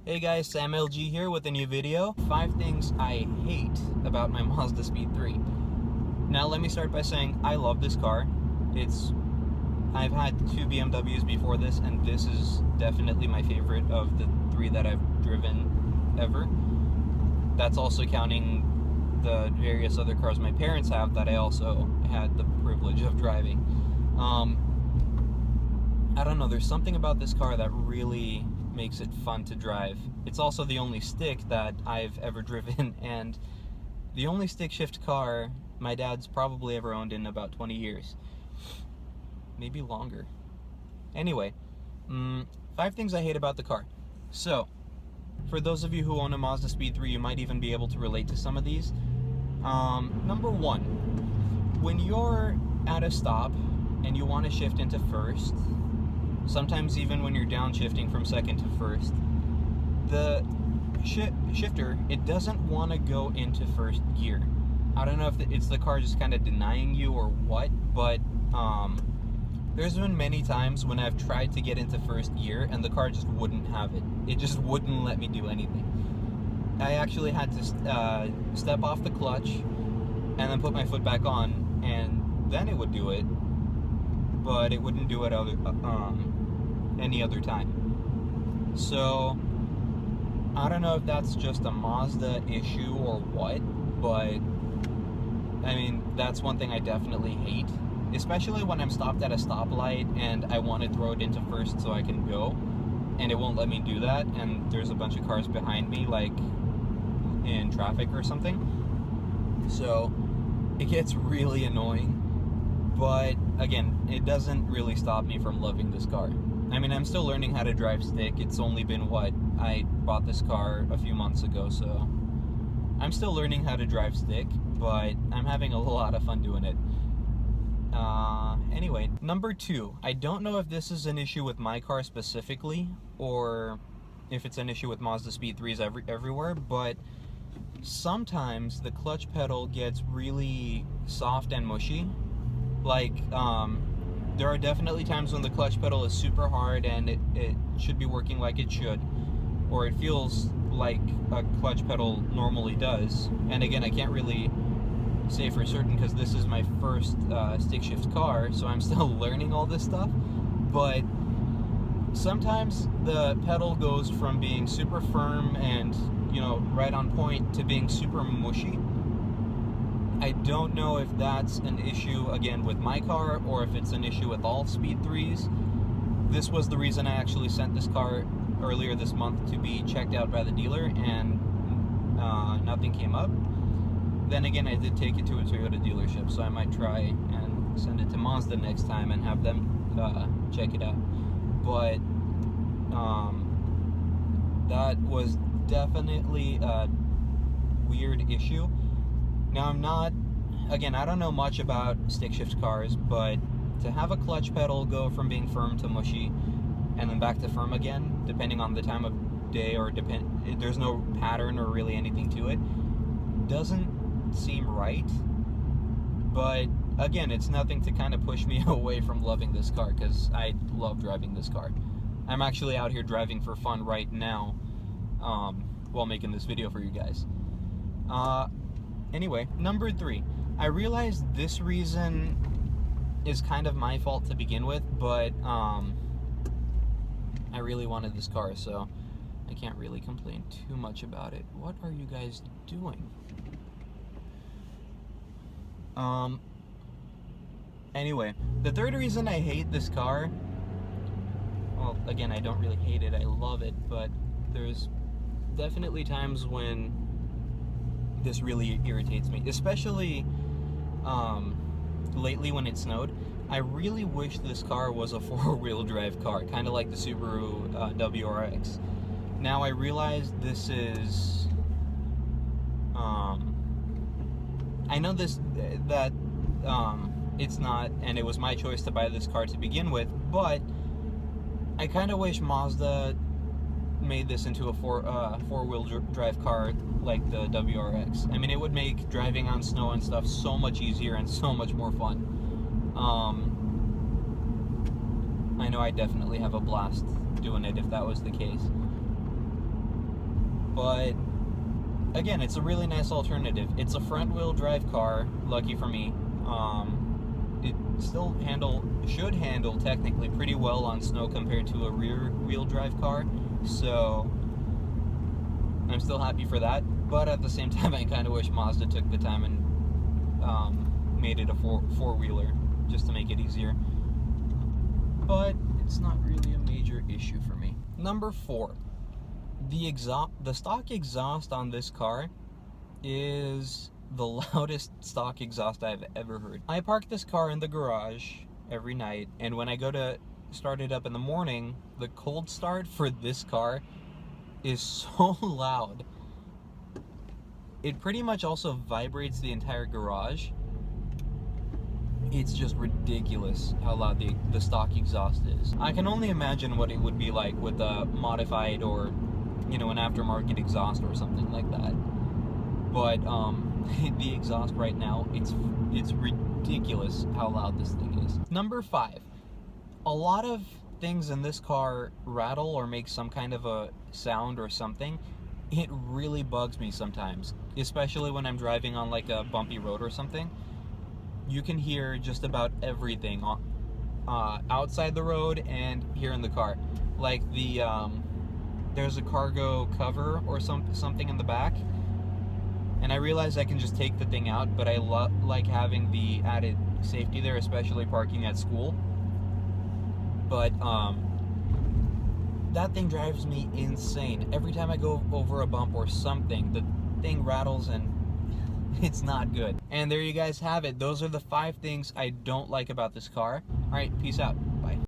Hey guys, Sam LG here with a new video. 5 things I hate about my Mazdaspeed 3. Now let me start by saying I love this car. I've had 2 BMWs before this, and this is definitely my favorite of the 3 that I've driven ever. That's also counting the various other cars my parents have that I also had the privilege of driving. I don't know, there's something about this car that really makes it fun to drive. It's also the only stick that I've ever driven, and the only stick shift car my dad's probably ever owned in about 20 years. Maybe longer. Anyway, 5 things I hate about the car. So, for those of you who own a Mazdaspeed 3, you might even be able to relate to some of these. Number 1, when you're at a stop and you want to shift into first, sometimes even when you're downshifting from second to first, the shifter, it doesn't want to go into first gear. I don't know if it's the car just kind of denying you or what, but there's been many times when I've tried to get into first gear and the car just wouldn't have it. It just wouldn't let me do anything. I actually had to step off the clutch and then put my foot back on, and then it would do it, but it wouldn't do it any other time. So I don't know if that's just a Mazda issue or what, but I mean, that's one thing I definitely hate, especially when I'm stopped at a stoplight and I want to throw it into first so I can go, and it won't let me do that, and there's a bunch of cars behind me, like in traffic or something. So it gets really annoying. But again, it doesn't really stop me from loving this car. I mean, I'm still learning how to drive stick. It's only been, I bought this car a few months ago, so I'm still learning how to drive stick, but I'm having a lot of fun doing it. Anyway, number 2, I don't know if this is an issue with my car specifically, or if it's an issue with Mazdaspeed 3s everywhere, but sometimes the clutch pedal gets really soft and mushy. Like, there are definitely times when the clutch pedal is super hard and it should be working like it should, or it feels like a clutch pedal normally does. And again, I can't really say for certain because this is my first stick shift car, so I'm still learning all this stuff. But sometimes the pedal goes from being super firm and, you know, right on point to being super mushy. I don't know if that's an issue, again, with my car, or if it's an issue with all Speed 3s. This was the reason I actually sent this car earlier this month to be checked out by the dealer, and nothing came up. Then again, I did take it to a Toyota dealership, so I might try and send it to Mazda next time and have them check it out. But that was definitely a weird issue. Now, I don't know much about stick shift cars, but to have a clutch pedal go from being firm to mushy and then back to firm again, depending on the time of day, or there's no pattern or really anything to it, doesn't seem right. But again, it's nothing to kind of push me away from loving this car, because I love driving this car. I'm actually out here driving for fun right now, while making this video for you guys. Anyway, number 3. I realized this reason is kind of my fault to begin with, but I really wanted this car, so I can't really complain too much about it. What are you guys doing? Anyway, the third reason I hate this car, well, again, I don't really hate it, I love it, but there's definitely times when this really irritates me, especially lately when it snowed. I really wish this car was a 4-wheel drive car, kind of like the Subaru WRX. Now I realize this is, I know that it's not, and it was my choice to buy this car to begin with, but I kind of wish Mazda made this into a four-wheel drive car like the WRX. I mean, it would make driving on snow and stuff so much easier and so much more fun. I know I definitely have a blast doing it if that was the case. But again, it's a really nice alternative. It's a front-wheel drive car, lucky for me. It still should handle technically pretty well on snow compared to a rear-wheel drive car, so I'm still happy for that. But at the same time, I kind of wish Mazda took the time and made it a four-wheeler just to make it easier. But it's not really a major issue for me. Number 4, the stock exhaust on this car is the loudest stock exhaust I've ever heard. I park this car in the garage every night, and when I go to start it up in the morning, the cold start for this car is so loud. It pretty much also vibrates the entire garage. It's just ridiculous how loud the stock exhaust is. I can only imagine what it would be like with a modified or, you know, an aftermarket exhaust or something like that. But the exhaust right now, it's ridiculous how loud this thing is. Number 5, a lot of things in this car rattle or make some kind of a sound or something. It really bugs me sometimes, especially when I'm driving on like a bumpy road or something. You can hear just about everything outside the road and here in the car. Like there's a cargo cover or something in the back, and I realize I can just take the thing out, but I like having the added safety there, especially parking at school. But that thing drives me insane. Every time I go over a bump or something, the thing rattles and it's not good. And there you guys have it. Those are the 5 things I don't like about this car. All right, peace out.